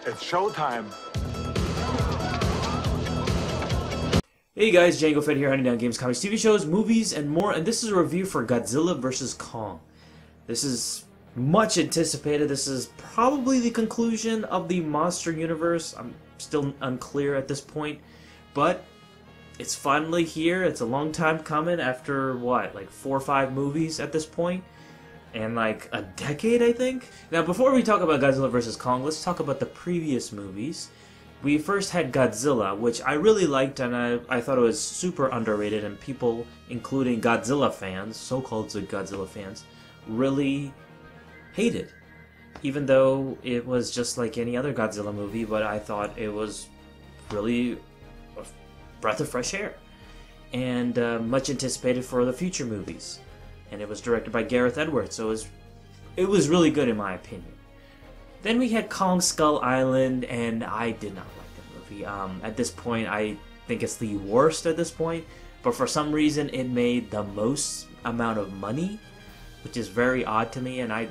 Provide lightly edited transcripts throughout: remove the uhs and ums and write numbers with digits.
It's showtime. Hey guys, Django Fett here, hunting down games, comics, TV shows, movies, and more, and this is a review for Godzilla vs. Kong. This is much anticipated. This is probably the conclusion of the monster universe. I'm still unclear at this point, but it's finally here. It's a long time coming after, what, like 4 or 5 movies at this point? And like a decade, I think? Now, before we talk about Godzilla vs. Kong, let's talk about the previous movies. We first had Godzilla, which I really liked, and I thought it was super underrated, and people, including Godzilla fans, so-called Godzilla fans, really hated. Even though it was just like any other Godzilla movie, but I thought it was really a breath of fresh air. And much anticipated for the future movies. And it was directed by Gareth Edwards, so it was really good in my opinion. Then we had Kong Skull Island, and I did not like that movie. At this point, I think it's the worst at this point, but for some reason it made the most amount of money, which is very odd to me, and I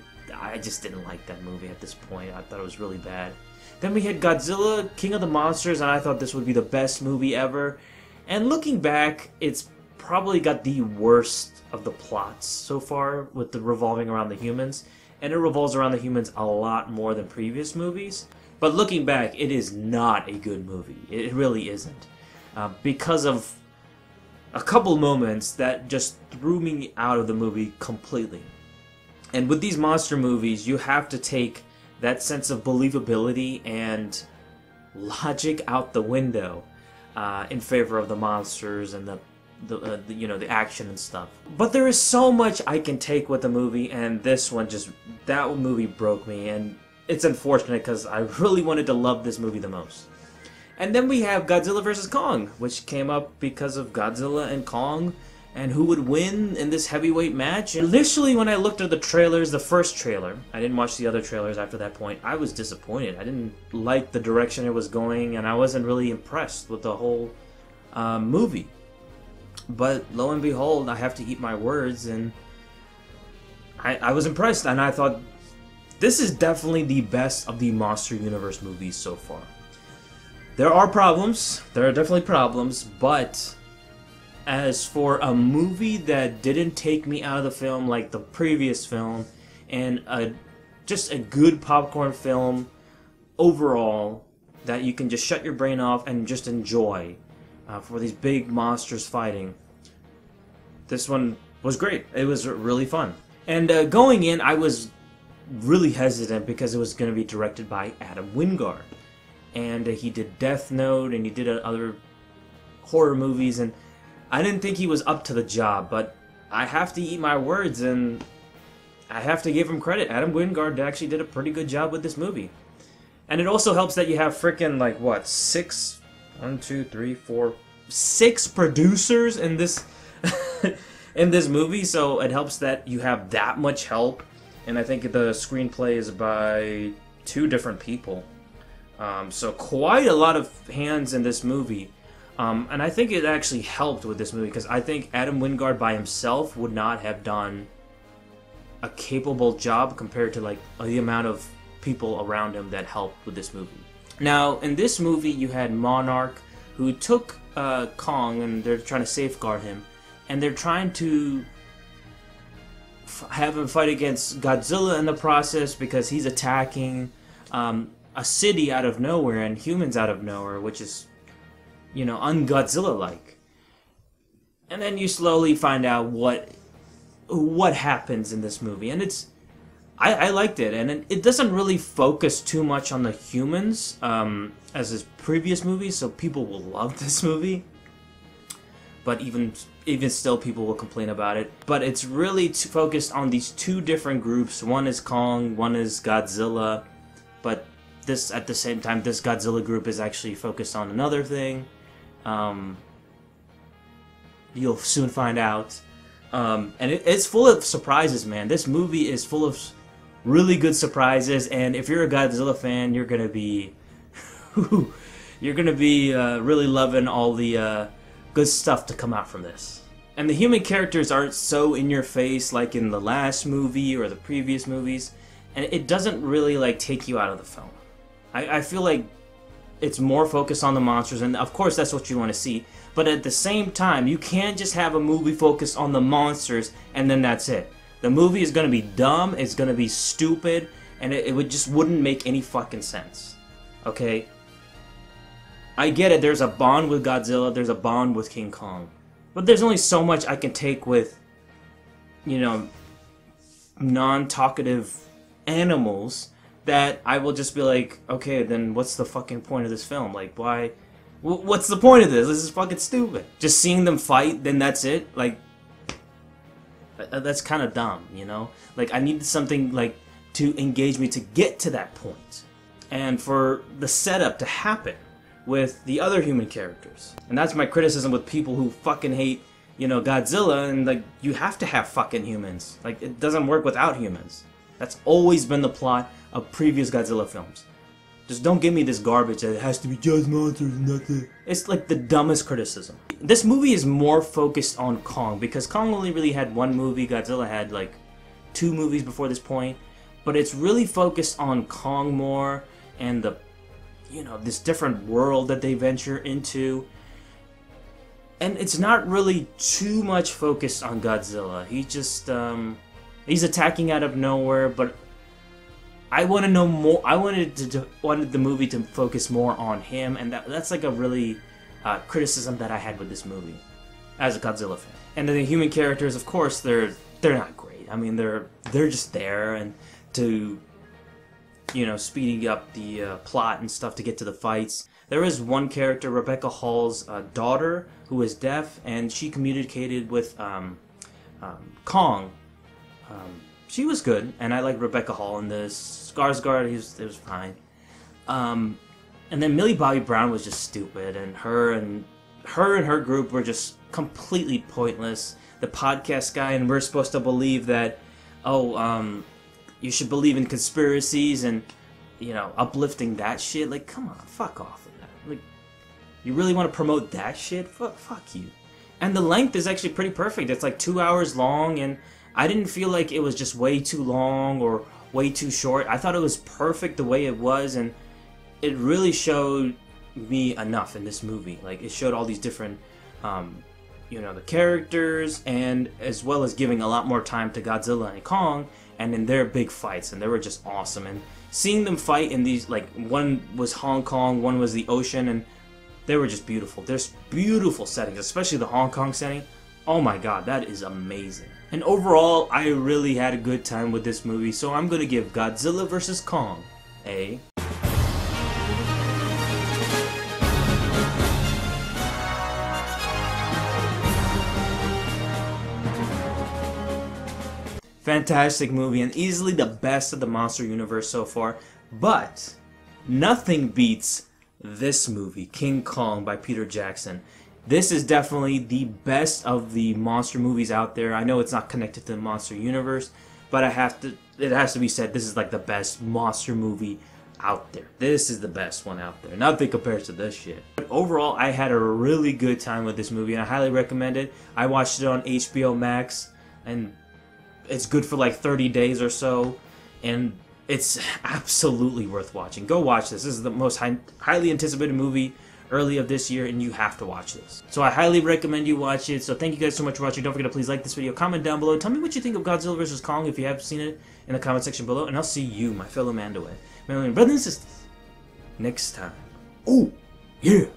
just didn't like that movie at this point. I thought it was really bad. Then we had Godzilla, King of the Monsters, and I thought this would be the best movie ever. And looking back, it's probably got the worst of the plots so far, with the revolving around the humans. And it revolves around the humans a lot more than previous movies. But looking back, it is not a good movie. It really isn't. Because of a couple moments that just threw me out of the movie completely. And with these monster movies, you have to take that sense of believability and logic out the window in favor of the monsters and the action and stuff. But there is so much I can take with the movie, and this one that movie broke me, and it's unfortunate because I really wanted to love this movie the most. And then we have Godzilla vs. Kong, which came up because of Godzilla and Kong, and who would win in this heavyweight match. Initially, when I looked at the trailers, the first trailer, I didn't watch the other trailers after that point, I was disappointed. I didn't like the direction it was going, and I wasn't really impressed with the whole movie. But lo and behold, I have to eat my words, and I was impressed, and I thought this is definitely the best of the Monster Universe movies so far. There are problems, there are definitely problems, but as for a movie that didn't take me out of the film like the previous film, and just a good popcorn film overall that you can just shut your brain off and just enjoy, for these big monsters fighting. This one was great. It was really fun. And going in, I was really hesitant because it was going to be directed by Adam Wingard. And he did Death Note, and he did other horror movies, and I didn't think he was up to the job, but I have to eat my words, and I have to give him credit. Adam Wingard actually did a pretty good job with this movie. And it also helps that you have freaking, like, what, 6 producers in this in this movie, so it helps that you have that much help. And I think the screenplay is by 2 different people, so quite a lot of hands in this movie. And I think it actually helped with this movie, because I think Adam Wingard by himself would not have done a capable job compared to like the amount of people around him that helped with this movie. Now, in this movie, you had Monarch, who took Kong, and they're trying to safeguard him, and they're trying to have him fight against Godzilla in the process, because he's attacking a city out of nowhere and humans out of nowhere, which is, you know, un-Godzilla-like. And then you slowly find out what happens in this movie, and I liked it, and it doesn't really focus too much on the humans as his previous movies, so people will love this movie. But even still, people will complain about it. But it's really focused on these 2 different groups. One is Kong, one is Godzilla. But this, at the same time, this Godzilla group is actually focused on another thing. You'll soon find out. And it's full of surprises, man. This movie is full of really good surprises, and if you're a Godzilla fan, you're gonna be really loving all the good stuff to come out from this. And the human characters aren't so in your face like in the last movie or the previous movies, and it doesn't really like take you out of the film. I feel like it's more focused on the monsters, and of course that's what you want to see. But at the same time, you can't just have a movie focused on the monsters and then that's it. The movie is going to be dumb, it's going to be stupid, and it just wouldn't make any fucking sense. Okay? I get it, there's a bond with Godzilla, there's a bond with King Kong. But there's only so much I can take with, you know, non-talkative animals that I will just be like, okay, then what's the fucking point of this film? Like, why? What's the point of this? This is fucking stupid. Just seeing them fight, then that's it? Like, that's kind of dumb, you know? Like, I needed something, like, to engage me to get to that point. And for the setup to happen with the other human characters. And that's my criticism with people who fucking hate, you know, Godzilla, and, like, you have to have fucking humans. Like, it doesn't work without humans. That's always been the plot of previous Godzilla films. Just don't give me this garbage that it has to be just monsters and that's it. It's like the dumbest criticism. This movie is more focused on Kong, because Kong only really had one movie, Godzilla had like 2 movies before this point. But it's really focused on Kong more, and the, you know, this different world that they venture into. And it's not really too much focused on Godzilla. He just, he's attacking out of nowhere, but I want to know more. I wanted the movie to focus more on him, and that's like a really criticism that I had with this movie as a Godzilla fan. And the human characters, of course, they're not great. I mean, they're just there and to, you know, speeding up the plot and stuff to get to the fights. There is one character, Rebecca Hall's daughter, who is deaf, and she communicated with Kong. She was good, and I like Rebecca Hall in this. Skarsgård, it was fine. And then Millie Bobby Brown was just stupid, and her and her group were just completely pointless. The podcast guy, and we're supposed to believe that, you should believe in conspiracies and, you know, uplifting that shit. Like, come on, fuck off with that. Like, you really want to promote that shit? Fuck you. And the length is actually pretty perfect. It's like 2 hours long, and I didn't feel like it was just way too long or way too short. I thought it was perfect the way it was, and it really showed me enough in this movie. Like, it showed all these different, you know, the characters, and as well as giving a lot more time to Godzilla and Kong, and in their big fights, and they were just awesome. And seeing them fight in these, like, one was Hong Kong, one was the ocean, and they were just beautiful. There's beautiful settings, especially the Hong Kong setting. Oh my god, that is amazing. And overall, I really had a good time with this movie, so I'm gonna give Godzilla vs. Kong a... fantastic movie, and easily the best of the monster universe so far. But nothing beats this movie, King Kong by Peter Jackson. This is definitely the best of the monster movies out there. I know it's not connected to the monster universe, but it has to be said, this is like the best monster movie out there. This is the best one out there. Nothing compares to this shit. But overall, I had a really good time with this movie, and I highly recommend it. I watched it on HBO Max, and it's good for like 30 days or so, and it's absolutely worth watching. Go watch this. This is the most highly anticipated movie early of this year, and you have to watch this. So I highly recommend you watch it. So thank you guys so much for watching. Don't forget to please like this video, comment down below, tell me what you think of Godzilla vs. Kong if you have seen it in the comment section below, and I'll see you, my fellow Mandalorian brothers and sisters, next time. Oh, yeah!